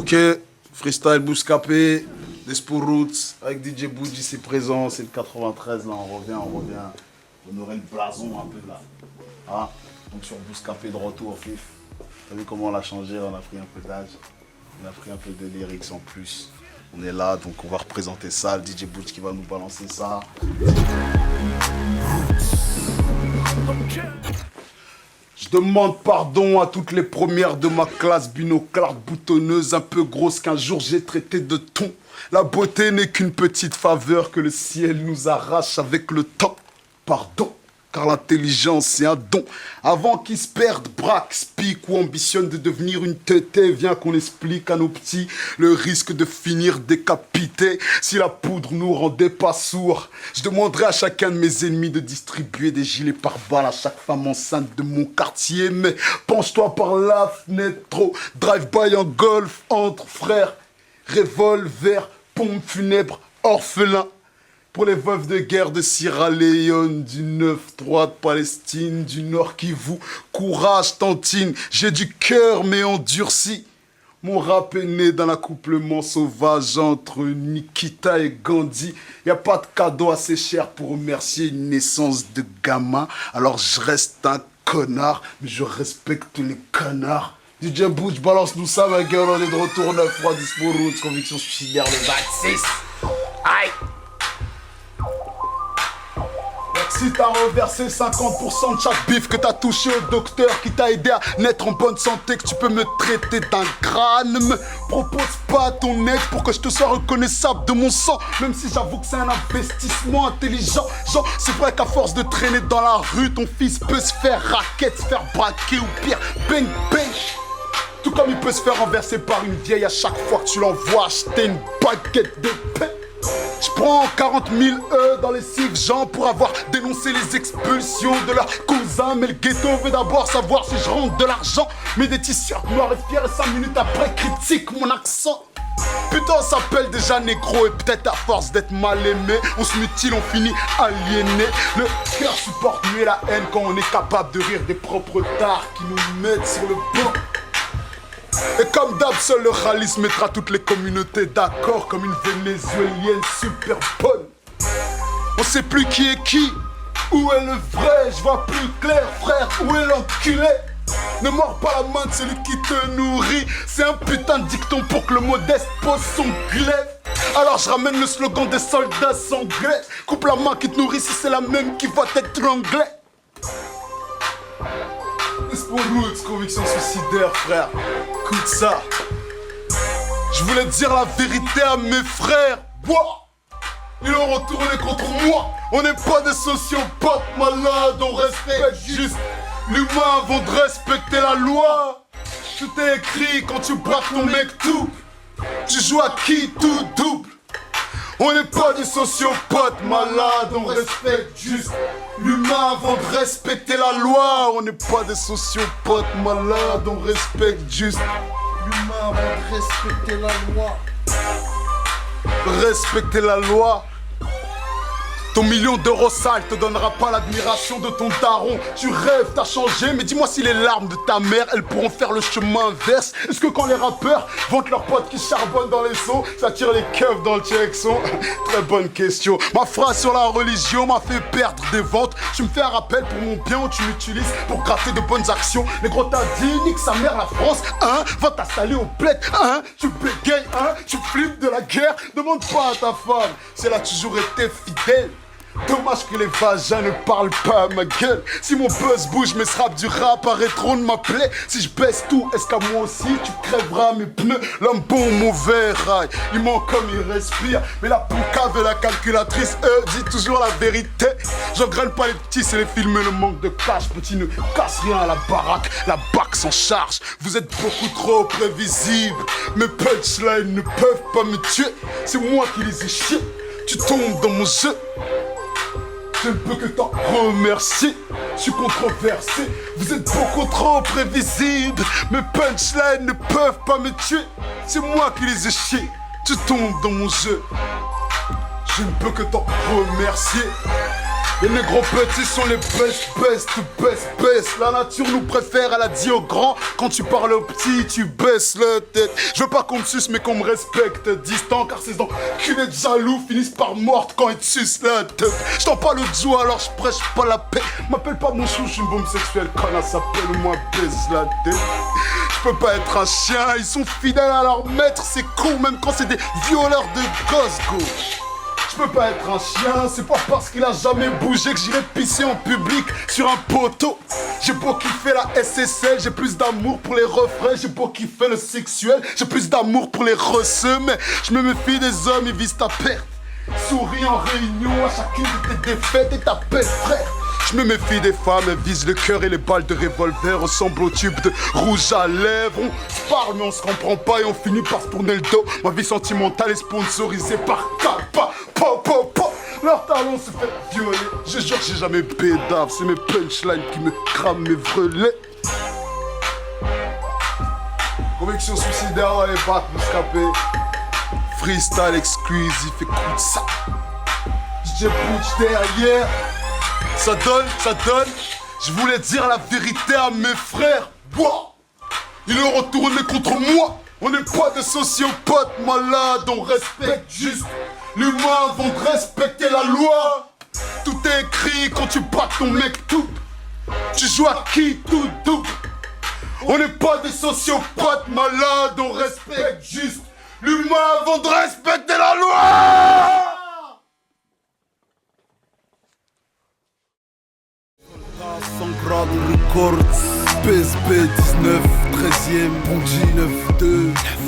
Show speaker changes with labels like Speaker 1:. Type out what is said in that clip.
Speaker 1: Ok, freestyle Bouscapé, Despo Roots, avec DJ Boudji, c'est présent, c'est le 93, là, on revient. On aurait le blason un peu là. Ah, donc sur Bouscapé de retour, fif. T'as vu comment on l'a changé, on a pris un peu d'âge, on a pris un peu de lyrics en plus. On est là, donc on va représenter ça, le DJ Boudji qui va nous balancer ça. Je demande pardon à toutes les premières de ma classe, binoclard boutonneuse, un peu grosse qu'un jour j'ai traité de thon. La beauté n'est qu'une petite faveur que le ciel nous arrache avec le temps. Pardon, car l'intelligence c'est un don. Avant qu'ils se perdent, braquent, spiquent ou ambitionnent de devenir une tétée, viens qu'on explique à nos petits le risque de finir décapité. Si la poudre nous rendait pas sourds, je demanderais à chacun de mes ennemis de distribuer des gilets pare-balles à chaque femme enceinte de mon quartier. Mais penche-toi par la fenêtre, trop drive-by en golf entre frères, revolver, pompe funèbre, orphelin. Pour les veuves de guerre de Sierra Leone, du 9-3 de Palestine, du Nord Kivu, courage Tantine, j'ai du cœur mais endurci. Mon rap est né d'un accouplement sauvage entre Nikita et Gandhi. Y a pas de cadeau assez cher pour remercier une naissance de gamin. Alors je reste un connard, mais je respecte les canards. DJ Boudji, balance-nous ça ma gueule, on est de retour 9-3, Despo Roots, conviction suicidaire le 26. Aïe! Si t'as reversé 50% de chaque bif que t'as touché au docteur qui t'a aidé à naître en bonne santé, que tu peux me traiter d'un crâne, ne me propose pas ton aide pour que je te sois reconnaissable de mon sang, même si j'avoue que c'est un investissement intelligent. Genre, c'est vrai qu'à force de traîner dans la rue, ton fils peut se faire raquette, se faire braquer ou pire, bang bang. Tout comme il peut se faire renverser par une vieille à chaque fois que tu l'envoies acheter une baguette de pain. Je prends 40 000 dans les cives gens pour avoir dénoncé les expulsions de leurs cousins. Mais le ghetto veut d'abord savoir si je rentre de l'argent. Mais des t-shirts noirs et fiers et 5 minutes après critique mon accent. Putain on s'appelle déjà négro et peut-être à force d'être mal aimé, on se mutile, on finit aliéné. Le cœur supporte mieux la haine quand on est capable de rire des propres tares qui nous mettent sur le banc. Et comme d'hab, seul le Khalis mettra toutes les communautés d'accord comme une vénézuélienne super bonne. On sait plus qui est qui, où est le vrai, je vois plus clair frère, où est l'enculé. Ne mords pas la main de celui qui te nourrit, c'est un putain de dicton pour que le modeste pose son glaive. Alors je ramène le slogan des soldats sanglés, coupe la main qui te nourrit si c'est la même qui va t'étrangler. Despo Roots, conviction suicidaire, frère. Écoute ça. Je voulais dire la vérité à mes frères. Boah. Ils ont retourné contre moi. On n'est pas des sociopathes malades. On respecte juste l'humain avant de respecter la loi. Tout est écrit quand tu braques ton mec tout. Tu joues à qui tout double. On n'est pas des sociopathes malades, on respecte juste l'humain avant de respecter la loi. On n'est pas des sociopathes malades, on respecte juste l'humain avant de respecter la loi. Respecter la loi. Ton million d'euros sale te donnera pas l'admiration de ton daron. Tu rêves, t'as changé, mais dis-moi si les larmes de ta mère, elles pourront faire le chemin inverse. Est-ce que quand les rappeurs vantent leurs potes qui charbonnent dans les eaux, ça tire les keufs dans le Tchèque-son? Très bonne question. Ma phrase sur la religion m'a fait perdre des ventes. Tu me fais un rappel pour mon bien ou tu m'utilises pour gratter de bonnes actions. Les gros t'as dit, nique sa mère la France, hein? Va t'installer au bled, hein? Tu bégayes, hein? Tu flippes de la guerre? Demande pas à ta femme si elle a toujours été fidèle. Dommage que les vagins ne parlent pas à ma gueule. Si mon buzz bouge, mes raps du rap arrêteront de m'appeler. Si je baisse tout, est-ce qu'à moi aussi tu crèveras mes pneus? L'homme bon, mauvais rail, il ment comme il respire. Mais la poucave et la calculatrice, eux, disent toujours la vérité. J'engraine pas les petits, c'est les films et le manque de cash. Petit ne casse rien à la baraque, la bac s'en charge. Vous êtes beaucoup trop prévisibles. Mes punchlines ne peuvent pas me tuer. C'est moi qui les ai chiés. Tu tombes dans mon jeu. Je ne peux que t'en remercier, je suis controversé, vous êtes beaucoup trop prévisibles. Mes punchlines ne peuvent pas me tuer, c'est moi qui les ai chiés. Tu tombes dans mon jeu, je ne peux que t'en remercier. Les négros petits sont les best. La nature nous préfère, elle a dit aux grands. Quand tu parles aux petits, tu baisses la tête. Je veux pas qu'on me suce, mais qu'on me respecte. Distant, car ces enculés de jaloux finissent par mordre quand ils te sucent la tête. Je t'en parle de joie, alors je prêche pas la paix. M'appelle pas mon chou, je suis une bombe sexuelle. Connasse, appelle-moi baisse la tête. Je peux pas être un chien, ils sont fidèles à leur maître. C'est cool, même quand c'est des violeurs de gosses, go. Je peux pas être un chien, c'est pas parce qu'il a jamais bougé que j'irai pisser en public sur un poteau. J'ai beau kiffer la SSL, j'ai plus d'amour pour les refrains. J'ai beau kiffer le sexuel, j'ai plus d'amour pour les receux. Mais je me méfie des hommes, ils visent ta perte. Souris en réunion à chacune de tes défaites et ta paix, frère. Je me méfie des femmes, elles visent le cœur et les balles de revolver ressemblent au tube de rouge à lèvres. On se parle mais on se comprend pas et on finit par se tourner le dos. Ma vie sentimentale est sponsorisée par Kappa. Leur talon se fait violer. Je jure que j'ai jamais pédave, c'est mes punchlines qui me crament mes vrelets. Conviction suicidaire dans les bacs, Bouscapé. Freestyle exclusif, écoute ça. DJ Butch derrière. Ça donne. Je voulais dire la vérité à mes frères. Boah. Ils ont retourné contre moi. On n'est pas des sociopathes malades, on respecte juste l'humain avant de respecter la loi. Tout est écrit quand tu bats ton mec tout. Tu joues à qui tout double. On n'est pas des sociopathes malades, on respecte juste l'humain avant de respecter la loi. Sangrado Records, PSP 19, 13e, Bonji 9-2.